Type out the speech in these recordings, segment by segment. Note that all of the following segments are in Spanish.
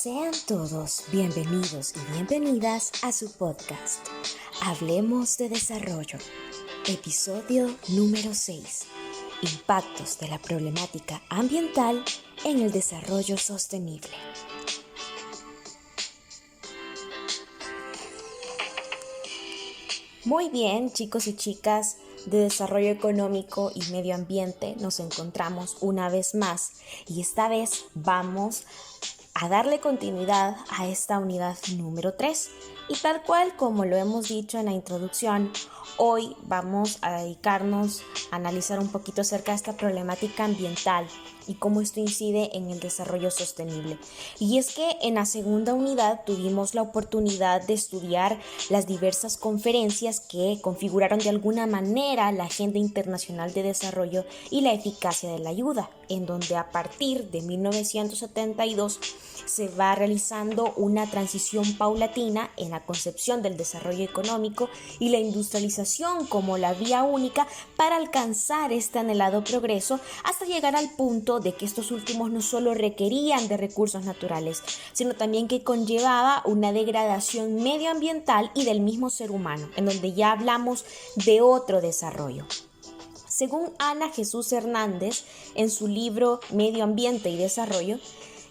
Sean todos bienvenidos y bienvenidas a su podcast, Hablemos de Desarrollo, episodio número 6, Impactos de la problemática ambiental en el desarrollo sostenible. Muy bien, chicos y chicas de desarrollo económico y medio ambiente, nos encontramos una vez más y esta vez vamos a darle continuidad a esta unidad número 3. Y tal cual como lo hemos dicho en la introducción, hoy vamos a dedicarnos a analizar un poquito acerca de esta problemática ambiental y cómo esto incide en el desarrollo sostenible. Y es que en la segunda unidad tuvimos la oportunidad de estudiar las diversas conferencias que configuraron de alguna manera la Agenda Internacional de Desarrollo y la eficacia de la ayuda, en donde a partir de 1972 se va realizando una transición paulatina en la concepción del desarrollo económico y la industrialización como la vía única para alcanzar este anhelado progreso, hasta llegar al punto de que estos últimos no solo requerían de recursos naturales, sino también que conllevaba una degradación medioambiental y del mismo ser humano, en donde ya hablamos de otro desarrollo. Según Ana Jesús Hernández, en su libro Medio Ambiente y Desarrollo,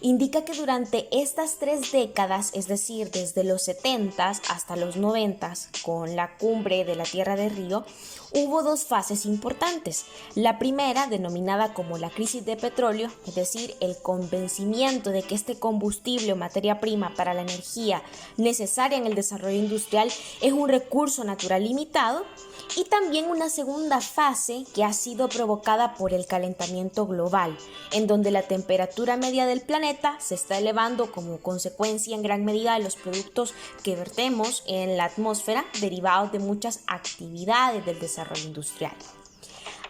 indica que durante estas 3 décadas, es decir, desde los 70 hasta los 90, con la cumbre de la Tierra de Río, hubo 2 fases importantes. La primera, denominada como la crisis de petróleo, es decir, el convencimiento de que este combustible o materia prima para la energía necesaria en el desarrollo industrial es un recurso natural limitado, y también una segunda fase que ha sido provocada por el calentamiento global, en donde la temperatura media del planeta se está elevando como consecuencia en gran medida de los productos que vertemos en la atmósfera derivados de muchas actividades del desarrollo industrial.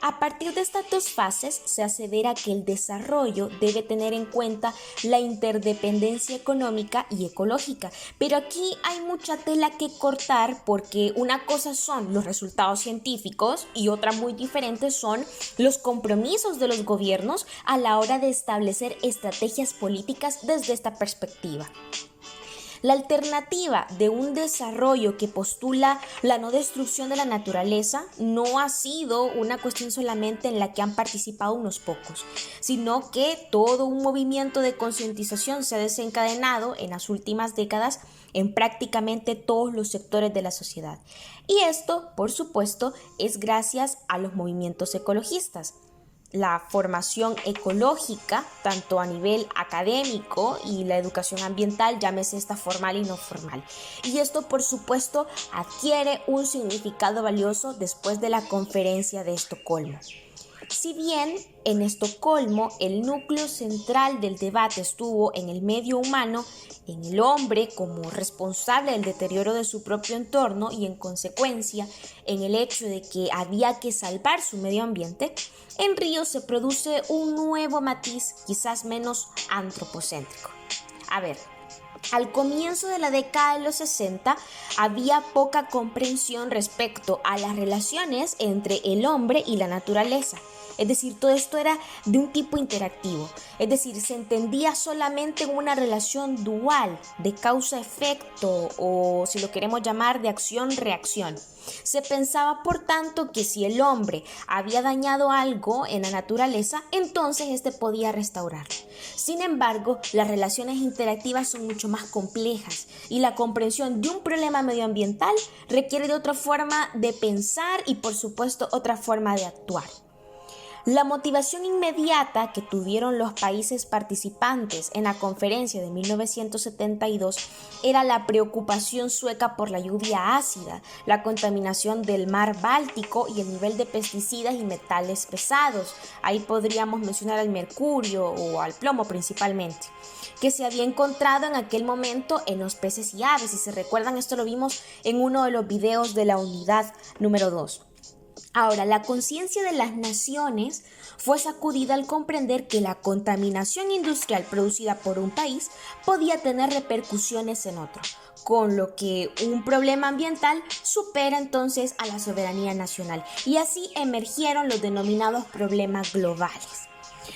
A partir de estas 2 fases se asevera que el desarrollo debe tener en cuenta la interdependencia económica y ecológica, pero aquí hay mucha tela que cortar, porque una cosa son los resultados científicos y otra muy diferente son los compromisos de los gobiernos a la hora de establecer estrategias políticas desde esta perspectiva. La alternativa de un desarrollo que postula la no destrucción de la naturaleza no ha sido una cuestión solamente en la que han participado unos pocos, sino que todo un movimiento de concientización se ha desencadenado en las últimas décadas en prácticamente todos los sectores de la sociedad. Y esto, por supuesto, es gracias a los movimientos ecologistas. La formación ecológica, tanto a nivel académico y la educación ambiental, llámese esta formal y no formal. Y esto, por supuesto, adquiere un significado valioso después de la conferencia de Estocolmo. Si bien en Estocolmo el núcleo central del debate estuvo en el medio humano, en el hombre como responsable del deterioro de su propio entorno y en consecuencia en el hecho de que había que salvar su medio ambiente, en Río se produce un nuevo matiz quizás menos antropocéntrico. Al comienzo de la década de los 60 había poca comprensión respecto a las relaciones entre el hombre y la naturaleza. Es decir, todo esto era de un tipo interactivo, es decir, se entendía solamente una relación dual de causa-efecto, o si lo queremos llamar de acción-reacción. Se pensaba, por tanto, que si el hombre había dañado algo en la naturaleza, entonces éste podía restaurarlo. Sin embargo, las relaciones interactivas son mucho más complejas y la comprensión de un problema medioambiental requiere de otra forma de pensar y, por supuesto, otra forma de actuar. La motivación inmediata que tuvieron los países participantes en la conferencia de 1972 era la preocupación sueca por la lluvia ácida, la contaminación del mar Báltico y el nivel de pesticidas y metales pesados. Ahí podríamos mencionar al mercurio o al plomo principalmente, que se había encontrado en aquel momento en los peces y aves. Si se recuerdan, esto lo vimos en uno de los videos de la unidad número 2. Ahora, la conciencia de las naciones fue sacudida al comprender que la contaminación industrial producida por un país podía tener repercusiones en otro, con lo que un problema ambiental supera entonces a la soberanía nacional, y así emergieron los denominados problemas globales.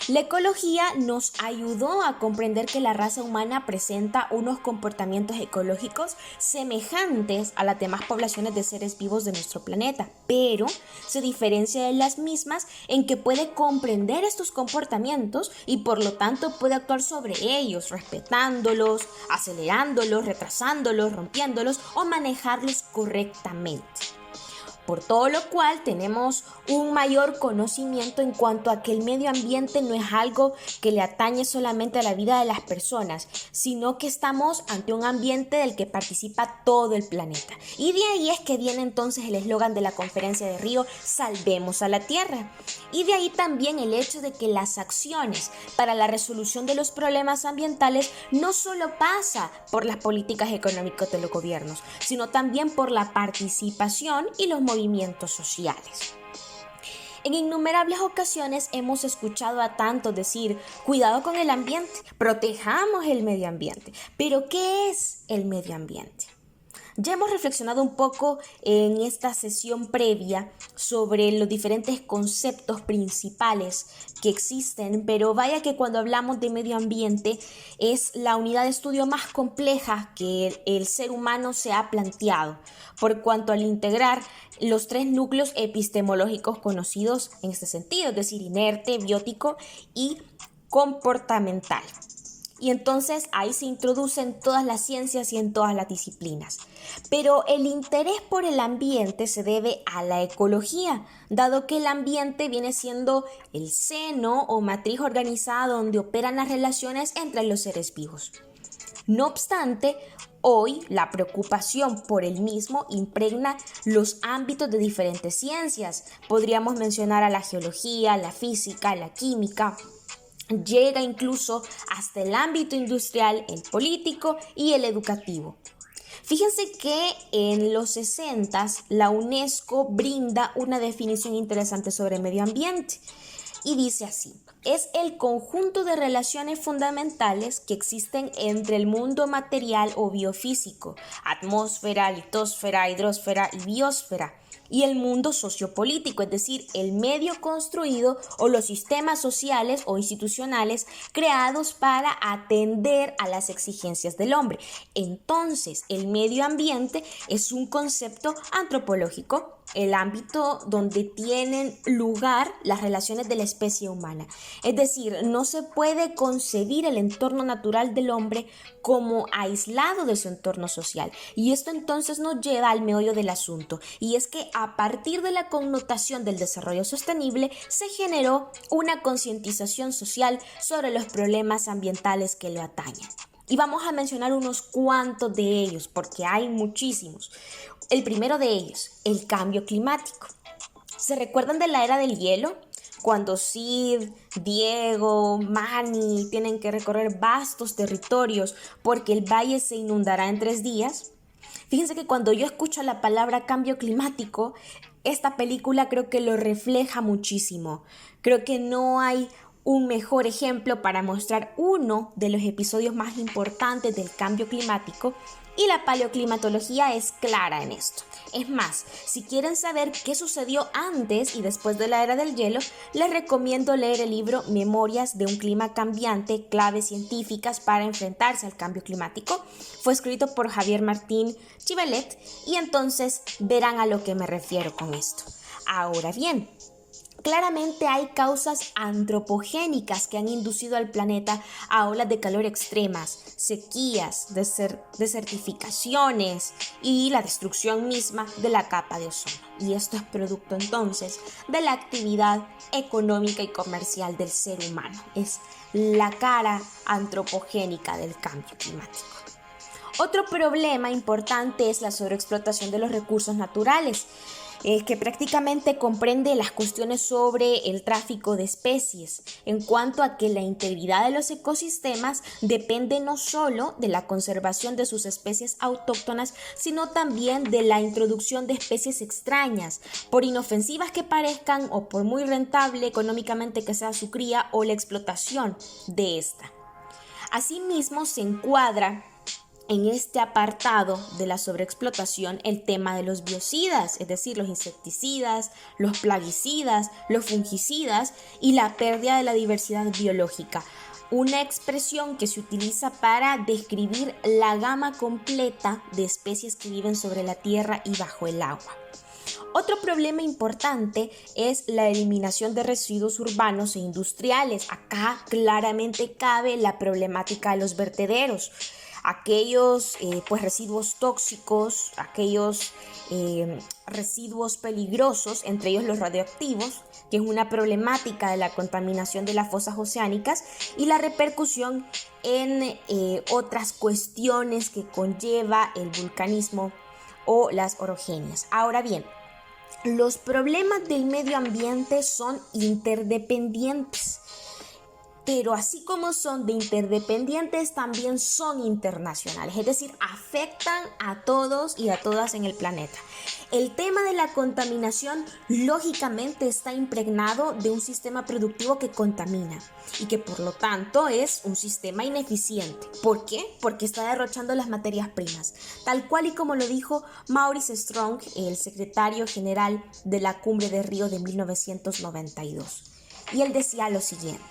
La ecología nos ayudó a comprender que la raza humana presenta unos comportamientos ecológicos semejantes a las demás poblaciones de seres vivos de nuestro planeta, pero se diferencia de las mismas en que puede comprender estos comportamientos y por lo tanto puede actuar sobre ellos, respetándolos, acelerándolos, retrasándolos, rompiéndolos o manejarlos correctamente. Por todo lo cual tenemos un mayor conocimiento en cuanto a que el medio ambiente no es algo que le atañe solamente a la vida de las personas, sino que estamos ante un ambiente del que participa todo el planeta. Y de ahí es que viene entonces el eslogan de la conferencia de Río, Salvemos a la Tierra. Y de ahí también el hecho de que las acciones para la resolución de los problemas ambientales no solo pasa por las políticas económicas de los gobiernos, sino también por la participación y los movimientos sociales. En innumerables ocasiones hemos escuchado a tantos decir, cuidado con el ambiente, protejamos el medio ambiente. Pero, ¿qué es el medio ambiente? Ya hemos reflexionado un poco en esta sesión previa sobre los diferentes conceptos principales que existen, pero vaya que cuando hablamos de medio ambiente es la unidad de estudio más compleja que el ser humano se ha planteado, por cuanto al integrar los tres núcleos epistemológicos conocidos en este sentido, es decir, inerte, biótico y comportamental. Y entonces ahí se introducen todas las ciencias y en todas las disciplinas. Pero el interés por el ambiente se debe a la ecología, dado que el ambiente viene siendo el seno o matriz organizada donde operan las relaciones entre los seres vivos. No obstante, hoy la preocupación por el mismo impregna los ámbitos de diferentes ciencias. Podríamos mencionar a la geología, la física, la química. Llega incluso hasta el ámbito industrial, el político y el educativo. Fíjense que en los 60s la UNESCO brinda una definición interesante sobre el medio ambiente y dice así: es el conjunto de relaciones fundamentales que existen entre el mundo material o biofísico, atmósfera, litosfera, hidrosfera y biosfera, y el mundo sociopolítico, es decir, el medio construido o los sistemas sociales o institucionales creados para atender a las exigencias del hombre. Entonces, el medio ambiente es un concepto antropológico, el ámbito donde tienen lugar las relaciones de la especie humana. Es decir, no se puede concebir el entorno natural del hombre como aislado de su entorno social. Y esto entonces nos lleva al meollo del asunto, y es que a partir de la connotación del desarrollo sostenible se generó una concientización social sobre los problemas ambientales que lo atañen. Y vamos a mencionar unos cuantos de ellos, porque hay muchísimos. El primero de ellos, el cambio climático. ¿Se recuerdan de la era del hielo? Cuando Sid, Diego, Manny tienen que recorrer vastos territorios porque el valle se inundará en 3 días. Fíjense que cuando yo escucho la palabra cambio climático, esta película creo que lo refleja muchísimo. Creo que no hay un mejor ejemplo para mostrar uno de los episodios más importantes del cambio climático, y la paleoclimatología es clara en esto. Es más, si quieren saber qué sucedió antes y después de la era del hielo, les recomiendo leer el libro Memorias de un clima cambiante, claves científicas para enfrentarse al cambio climático. Fue escrito por Javier Martín Chivalet y entonces verán a lo que me refiero con esto. Ahora bien, claramente hay causas antropogénicas que han inducido al planeta a olas de calor extremas, sequías, desertificaciones y la destrucción misma de la capa de ozono. Y esto es producto entonces de la actividad económica y comercial del ser humano. Es la cara antropogénica del cambio climático. Otro problema importante es la sobreexplotación de los recursos naturales, que prácticamente comprende las cuestiones sobre el tráfico de especies, en cuanto a que la integridad de los ecosistemas depende no solo de la conservación de sus especies autóctonas, sino también de la introducción de especies extrañas, por inofensivas que parezcan o por muy rentable económicamente que sea su cría o la explotación de esta. Asimismo, se encuadra en este apartado de la sobreexplotación el tema de los biocidas, es decir, los insecticidas, los plaguicidas, los fungicidas y la pérdida de la diversidad biológica. Una expresión que se utiliza para describir la gama completa de especies que viven sobre la tierra y bajo el agua. Otro problema importante es la eliminación de residuos urbanos e industriales. Acá claramente cabe la problemática de los vertederos. Aquellos residuos tóxicos, aquellos residuos peligrosos, entre ellos los radioactivos, que es una problemática de la contaminación de las fosas oceánicas y la repercusión en otras cuestiones que conlleva el vulcanismo o las orogenias. Ahora bien, los problemas del medio ambiente son interdependientes, pero así como son de interdependientes, también son internacionales, es decir, afectan a todos y a todas en el planeta. El tema de la contaminación lógicamente está impregnado de un sistema productivo que contamina y que por lo tanto es un sistema ineficiente. ¿Por qué? Porque está derrochando las materias primas, tal cual y como lo dijo Maurice Strong, el secretario general de la Cumbre de Río de 1992. Y él decía lo siguiente: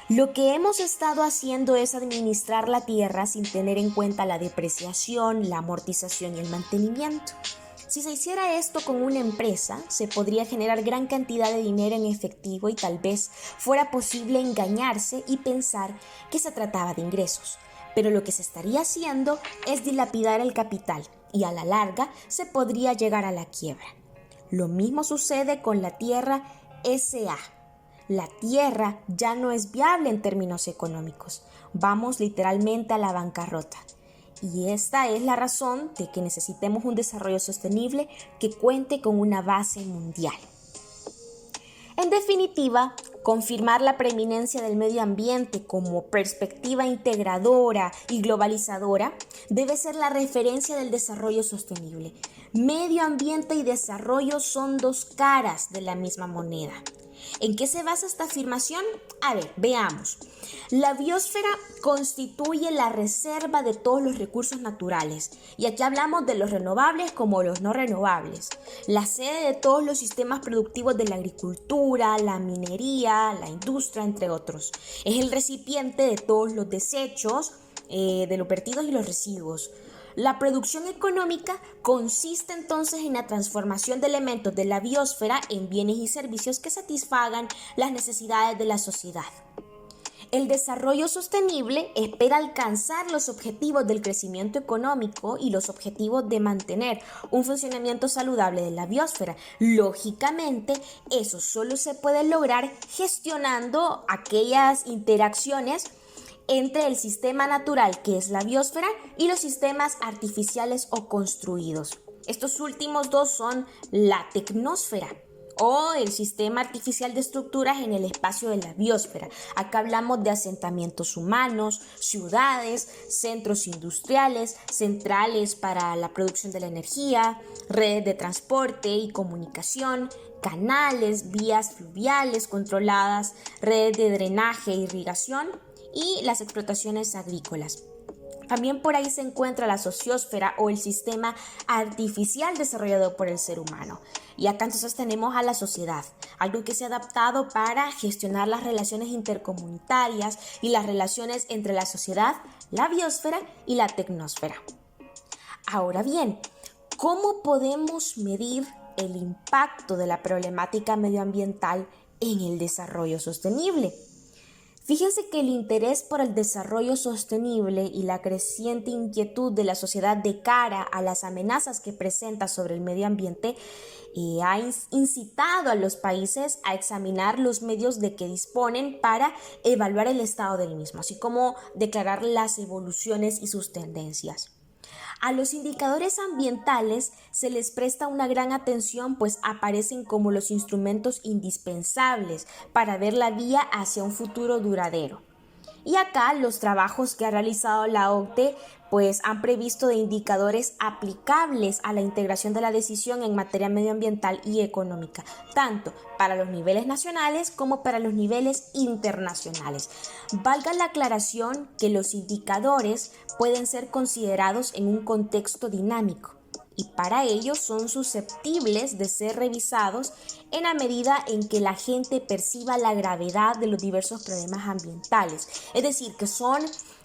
lo que hemos estado haciendo es administrar la tierra sin tener en cuenta la depreciación, la amortización y el mantenimiento. Si se hiciera esto con una empresa, se podría generar gran cantidad de dinero en efectivo y tal vez fuera posible engañarse y pensar que se trataba de ingresos. Pero lo que se estaría haciendo es dilapidar el capital y a la larga se podría llegar a la quiebra. Lo mismo sucede con la Tierra S.A. La tierra ya no es viable en términos económicos. Vamos literalmente a la bancarrota. Y esta es la razón de que necesitemos un desarrollo sostenible que cuente con una base mundial. En definitiva, confirmar la preeminencia del medio ambiente como perspectiva integradora y globalizadora debe ser la referencia del desarrollo sostenible. Medio ambiente y desarrollo son dos caras de la misma moneda. ¿En qué se basa esta afirmación? A ver, veamos. La biosfera constituye la reserva de todos los recursos naturales, y aquí hablamos de los renovables como los no renovables, la sede de todos los sistemas productivos de la agricultura, la minería, la industria, entre otros. Es el recipiente de todos los desechos, de los vertidos y los residuos. La producción económica consiste entonces en la transformación de elementos de la biosfera en bienes y servicios que satisfagan las necesidades de la sociedad. El desarrollo sostenible espera alcanzar los objetivos del crecimiento económico y los objetivos de mantener un funcionamiento saludable de la biosfera. Lógicamente, eso solo se puede lograr gestionando aquellas interacciones entre el sistema natural, que es la biosfera, y los sistemas artificiales o construidos. Estos últimos dos son la tecnosfera o el sistema artificial de estructuras en el espacio de la biosfera. Acá hablamos de asentamientos humanos, ciudades, centros industriales, centrales para la producción de la energía, redes de transporte y comunicación, canales, vías fluviales controladas, redes de drenaje e irrigación, y las explotaciones agrícolas. También por ahí se encuentra la sociosfera o el sistema artificial desarrollado por el ser humano. Y acá entonces tenemos a la sociedad, algo que se ha adaptado para gestionar las relaciones intercomunitarias y las relaciones entre la sociedad, la biosfera y la tecnosfera. Ahora bien, ¿cómo podemos medir el impacto de la problemática medioambiental en el desarrollo sostenible? Fíjense que el interés por el desarrollo sostenible y la creciente inquietud de la sociedad de cara a las amenazas que presenta sobre el medio ambiente ha incitado a los países a examinar los medios de que disponen para evaluar el estado del mismo, así como declarar las evoluciones y sus tendencias. A los indicadores ambientales se les presta una gran atención, pues aparecen como los instrumentos indispensables para ver la vía hacia un futuro duradero. Y acá los trabajos que ha realizado la OCDE pues han previsto de indicadores aplicables a la integración de la decisión en materia medioambiental y económica, tanto para los niveles nacionales como para los niveles internacionales. Valga la aclaración que los indicadores pueden ser considerados en un contexto dinámico y para ello son susceptibles de ser revisados en la medida en que la gente perciba la gravedad de los diversos problemas ambientales. Es decir, que son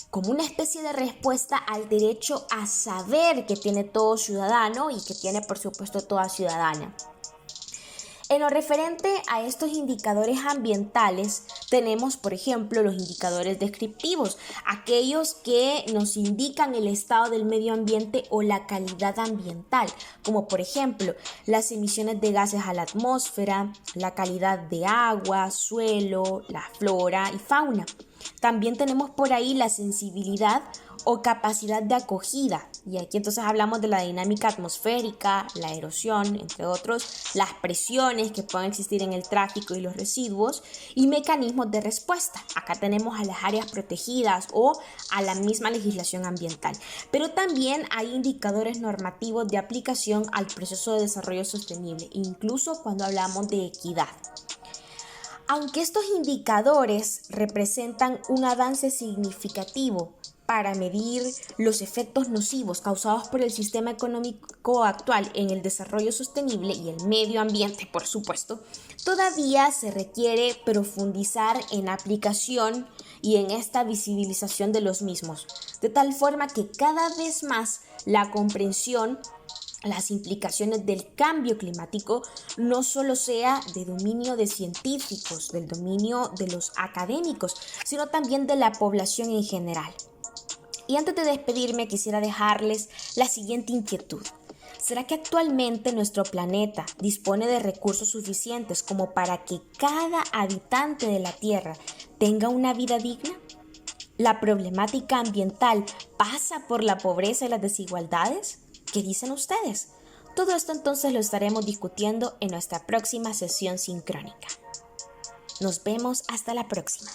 como una especie de respuesta al derecho a saber que tiene todo ciudadano y que tiene, por supuesto, toda ciudadana. En lo referente a estos indicadores ambientales, tenemos, por ejemplo, los indicadores descriptivos, aquellos que nos indican el estado del medio ambiente o la calidad ambiental, como por ejemplo las emisiones de gases a la atmósfera, la calidad de agua, suelo, la flora y fauna. También tenemos por ahí la sensibilidad o capacidad de acogida, y aquí entonces hablamos de la dinámica atmosférica, la erosión, entre otros, las presiones que puedan existir en el tráfico y los residuos, y mecanismos de respuesta. Acá tenemos a las áreas protegidas o a la misma legislación ambiental, pero también hay indicadores normativos de aplicación al proceso de desarrollo sostenible, incluso cuando hablamos de equidad. Aunque estos indicadores representan un avance significativo para medir los efectos nocivos causados por el sistema económico actual en el desarrollo sostenible y el medio ambiente, por supuesto, todavía se requiere profundizar en la aplicación y en esta visibilización de los mismos, de tal forma que cada vez más la comprensión, las implicaciones del cambio climático no solo sea de dominio de científicos, del dominio de los académicos, sino también de la población en general. Y antes de despedirme quisiera dejarles la siguiente inquietud. ¿Será que actualmente nuestro planeta dispone de recursos suficientes como para que cada habitante de la Tierra tenga una vida digna? ¿La problemática ambiental pasa por la pobreza y las desigualdades? ¿Qué dicen ustedes? Todo esto entonces lo estaremos discutiendo en nuestra próxima sesión sincrónica. Nos vemos hasta la próxima.